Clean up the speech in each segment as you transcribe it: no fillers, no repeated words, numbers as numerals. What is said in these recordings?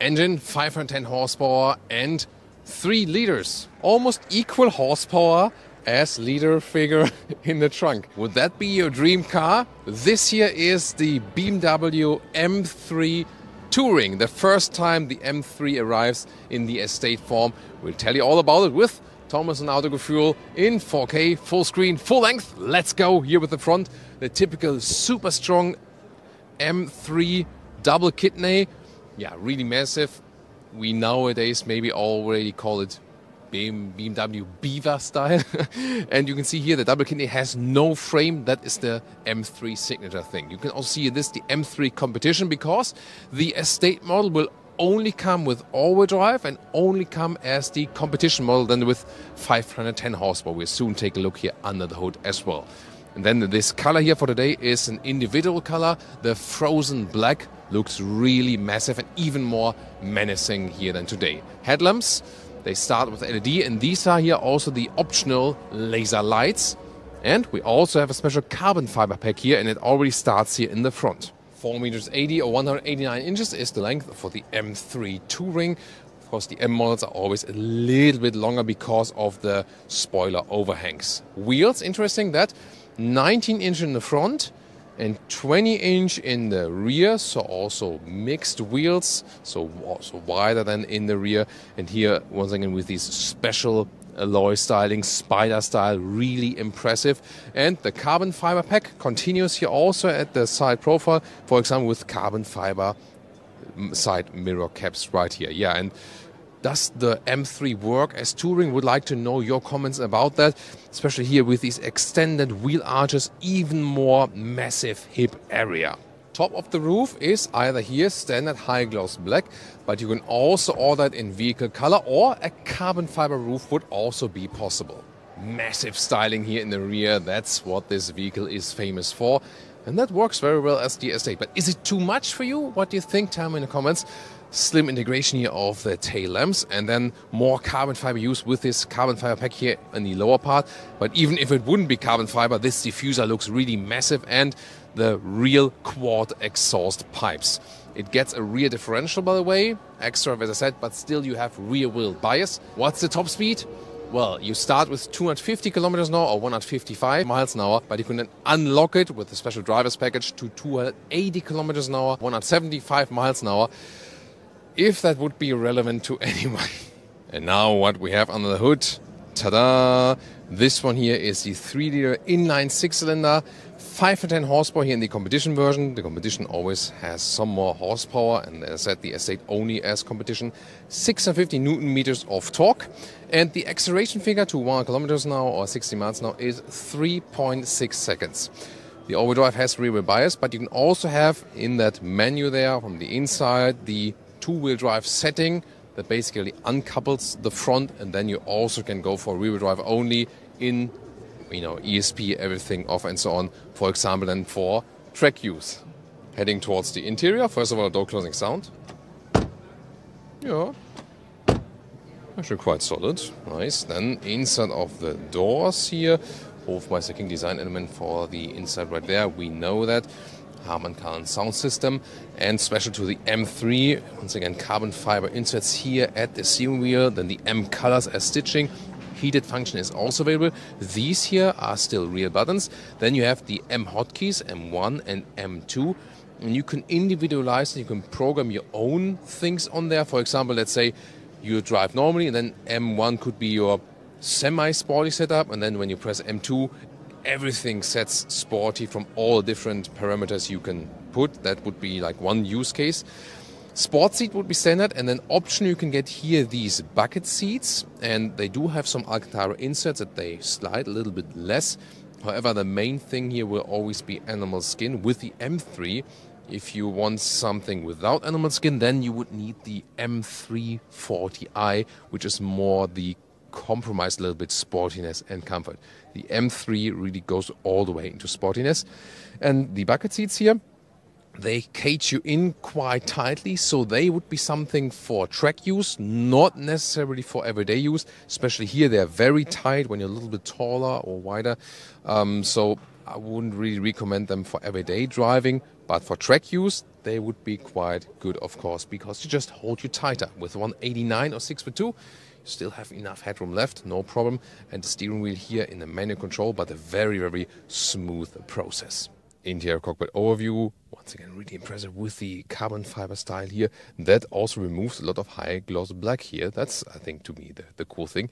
engine, 510 horsepower and 3 liters. Almost equal horsepower as liter figure in the trunk. Would that be your dream car? This here is the BMW M3 Touring, the first time the M3 arrives in the estate form. We'll tell you all about it with Thomas and Autogefühl in 4K, full screen, full length. Let's go here with the front. The typical super strong M3 double kidney. Yeah, really massive. We nowadays maybe already call it BMW Beaver style. And you can see here the double kidney has no frame. That is the M3 signature thing. You can also see this, the M3 competition, because the estate model will only come with all-wheel drive and only come as the competition model then with 510 horsepower. We'll soon take a look here under the hood as well. And then this color here for today is an individual color. The frozen black looks really massive and even more menacing here than today. Headlamps, they start with LED, and these are here also the optional laser lights. And we also have a special carbon fiber pack here, and it already starts here in the front. 4 meters 80 or 189 inches is the length for the M3 Touring. Of course, the M models are always a little bit longer because of the spoiler overhangs. Wheels, interesting that 19-inch in the front and 20-inch in the rear, so also mixed wheels, so also wider than in the rear. And here, once again, with these special alloy styling, spider style, really impressive. And the carbon fiber pack continues here also at the side profile, for example, with carbon fiber side mirror caps right here. Yeah, and does the M3 work as touring? Would like to know your comments about that, especially here with these extended wheel arches, even more massive hip area. Top of the roof is either here standard high gloss black, but you can also order it in vehicle color, or a carbon fiber roof would also be possible. Massive styling here in the rear, that's what this vehicle is famous for, and that works very well as the estate. But is it too much for you? What do you think? Tell me in the comments. Slim integration here of the tail lamps, and then more carbon fiber use with this carbon fiber pack here in the lower part. But even if it wouldn't be carbon fiber, this diffuser looks really massive, and the real quad exhaust pipes. It gets a rear differential, by the way, extra as I said, but still you have rear wheel bias. What's the top speed? Well, you start with 250 kilometers an hour or 155 miles an hour, but you can then unlock it with a special driver's package to 280 kilometers an hour, 175 miles an hour. If that would be relevant to anyone. And now what we have under the hood, ta-da! This one here is the 3-liter inline 6-cylinder, 510 horsepower here in the competition version. The competition always has some more horsepower, and as I said, the estate only as competition. 650 Newton meters of torque, and the acceleration figure to 100 kilometers an hour or 60 miles an hour is 3.6 seconds. The all-wheel drive has rear wheel bias, but you can also have in that menu there from the inside the two-wheel drive setting that basically uncouples the front, and then you also can go for rear wheel drive only in, ESP, everything off and so on. For example, then for track use. Heading towards the interior, first of all, door closing sound. Yeah, actually quite solid. Nice. Then inside of the doors here, Hofmeister King design element for the inside right there. We know that. Harman Kardon sound system, and special to the M3, once again carbon fiber inserts here at the steering wheel, then the M colors as stitching. Heated function is also available. These here are still real buttons. Then you have the M hotkeys, M1 and M2, and you can individualize, you can program your own things on there. For example, let's say you drive normally, and then M1 could be your semi-sporty setup, and then when you press M2, everything sets sporty from all different parameters you can put. That would be like one use case. Sport seat would be standard, and then option you can get here these bucket seats, and they do have some Alcantara inserts that they slide a little bit less. However, the main thing here will always be animal skin. With the M3, if you want something without animal skin, then you would need the M340i, which is more the compromise a little bit sportiness and comfort. The M3 really goes all the way into sportiness. And the bucket seats here, they cage you in quite tightly, so they would be something for track use, not necessarily for everyday use. Especially here, they're very tight when you're a little bit taller or wider. So I wouldn't really recommend them for everyday driving. But for track use, they would be quite good, of course, because you just hold you tighter. With 189 or 6'2", you still have enough headroom left, no problem. And the steering wheel here in the manual control, but a very, very smooth process. Interior cockpit overview, once again really impressive with the carbon fiber style here. That also removes a lot of high gloss black here. That's, I think, to me the cool thing.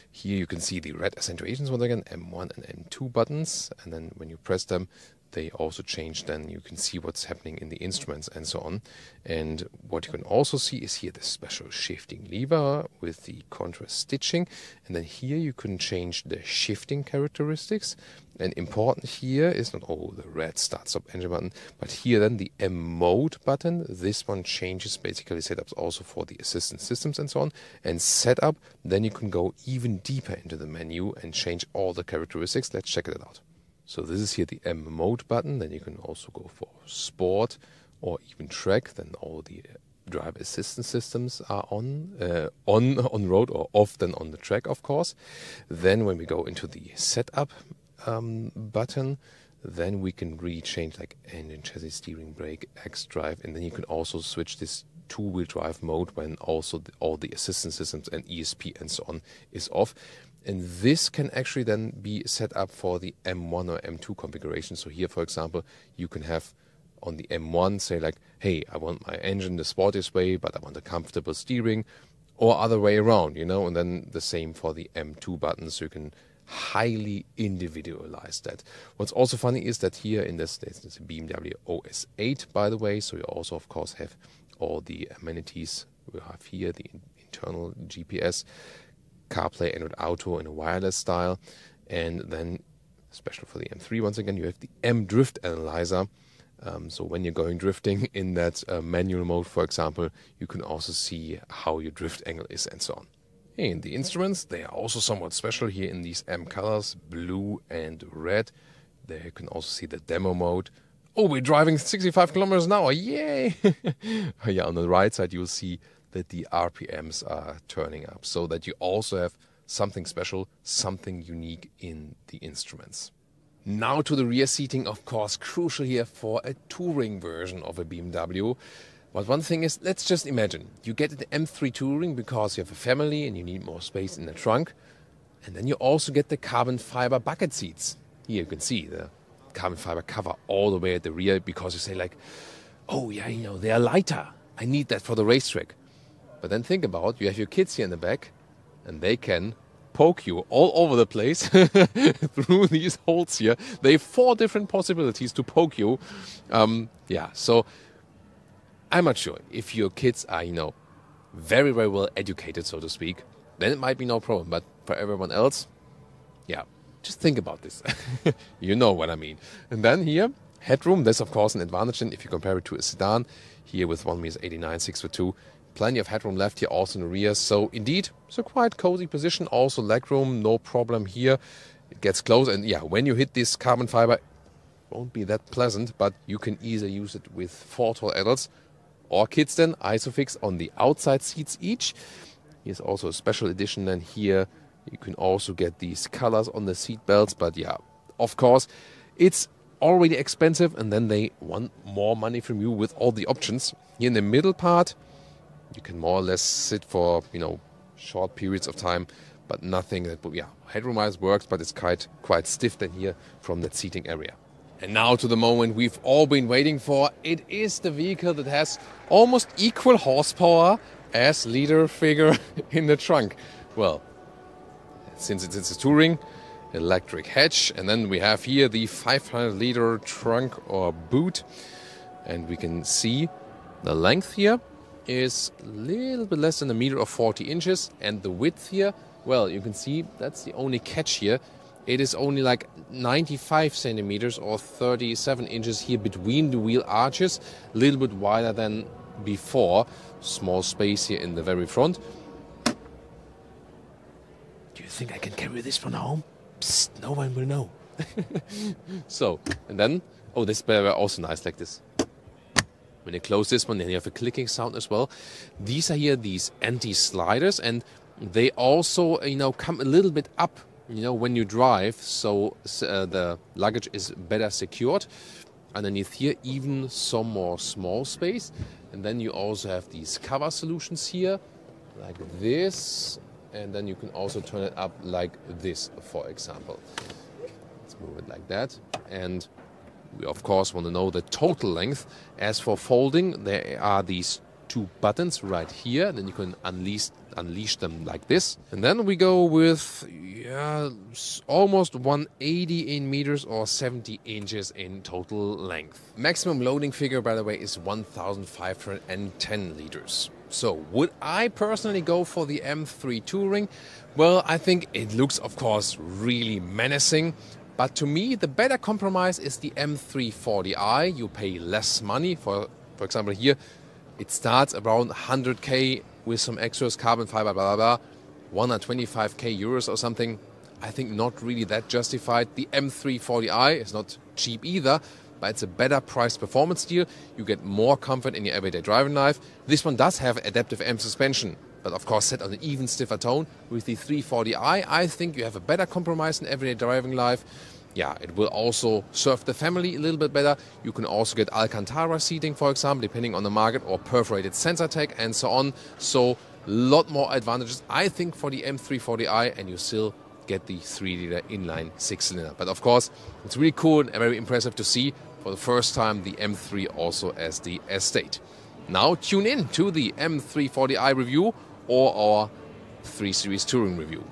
Here you can see the red accentuations once again, M1 and M2 buttons, and then when you press them, they also change. Then you can see what's happening in the instruments and so on. And what you can also see is here the special shifting lever with the contrast stitching. And then here you can change the shifting characteristics. And important here is not the red start-stop engine button, but here then the M mode button. This one changes basically setups also for the assistance systems and so on. And setup, then you can go even deeper into the menu and change all the characteristics. Let's check it out. So this is here the M mode button. Then you can also go for sport or even track. Then all the driver assistance systems are on road or off then on the track, of course. Then when we go into the setup button, then we can change like engine, chassis, steering, brake, X drive, and then you can also switch this two-wheel drive mode when also all the assistance systems and ESP and so on is off. And this can actually then be set up for the M1 or M2 configuration. So here, for example, you can have on the M1 say like, hey, I want my engine the sportiest way, but I want a comfortable steering, or other way around, you know. And then the same for the M2 button, so you can highly individualize that. What's also funny is that here in this, there's a BMW OS 8, by the way, so you also, of course, have all the amenities. We have here the internal GPS, CarPlay, Android Auto in a wireless style, and then, especially for the M3, once again, you have the M Drift Analyzer. So when you're going drifting in that manual mode, for example, you can also see how your drift angle is and so on. And the instruments, they are also somewhat special here in these M colors, blue and red. There you can also see the demo mode. Oh, we're driving 65 kilometers an hour, yay! Yeah, on the right side you'll see that the RPMs are turning up, so that you also have something special, something unique in the instruments. Now to the rear seating, of course, crucial here for a touring version of a BMW. But one thing is, let's just imagine, you get the M3 Touring because you have a family and you need more space in the trunk. And then you also get the carbon fiber bucket seats. Here you can see the carbon fiber cover all the way at the rear, because you say like, oh yeah, you know, they are lighter. I need that for the racetrack. But then think about, you have your kids here in the back and they can poke you all over the place through these holes here. They have 4 different possibilities to poke you. Yeah, so I'm not sure. If your kids are, you know, very, very well educated, so to speak, then it might be no problem. But for everyone else, yeah, just think about this. You know what I mean. And then here, headroom. That's, of course, an advantage if you compare it to a sedan. Here with 1.89 m, 6'2", plenty of headroom left here also in the rear. So indeed, it's a quite cozy position. Also legroom, no problem here. It gets close. And yeah, when you hit this carbon fiber, it won't be that pleasant, but you can easily use it with 4 tall adults or kids then, Isofix on the outside seats each. Here's also a special edition then here. You can also get these colors on the seat belts, but yeah, of course, it's already expensive and then they want more money from you with all the options. Here in the middle part, you can more or less sit for, you know, short periods of time, but nothing that, yeah, headroom-wise works, but it's quite stiff then here from that seating area. And now to the moment we've all been waiting for. It is the vehicle that has almost equal horsepower as leader figure in the trunk. Well, since it's a touring, electric hatch, and then we have here the 500-liter trunk or boot, and we can see the length here is a little bit less than 1 meter or 40 inches, and the width here, well, you can see that's the only catch here. It is only like 95 centimeters or 37 inches here between the wheel arches, a little bit wider than before. Small space here in the very front. Do you think I can carry this one home? Psst, no one will know. So, and then, oh, this is also nice like this. When you close this one, then you have a clicking sound as well. These are here these anti-sliders, and they also, you know, come a little bit up, you know, when you drive, so the luggage is better secured. underneath here even some more small space. And then you also have these cover solutions here, like this. And then you can also turn it up like this, for example. Let's move it like that. And we, of course, want to know the total length. As for folding, there are these two buttons right here. Then you can unleash them like this. And then we go with almost 180 in meters or 70 inches in total length. Maximum loading figure, by the way, is 1,510 liters. So would I personally go for the M3 Touring? Well, I think it looks, of course, really menacing. But to me, the better compromise is the M340i. You pay less money. For example, here it starts around 100k with some extras, carbon fiber, blah, blah, blah. 125k euros or something. I think not really that justified. The M340i is not cheap either, but it's a better price performance deal. You get more comfort in your everyday driving life. This one does have adaptive M suspension, but of course set on an even stiffer tone. With the 340i, I think you have a better compromise in everyday driving life. Yeah, it will also serve the family a little bit better. You can also get Alcantara seating, for example, depending on the market, or perforated sensor tech and so on. So a lot more advantages, I think, for the M340i, and you still get the 3-liter inline 6-cylinder. But of course, it's really cool and very impressive to see for the first time the M3 also as the estate. Now tune in to the M340i review or our 3 Series Touring review.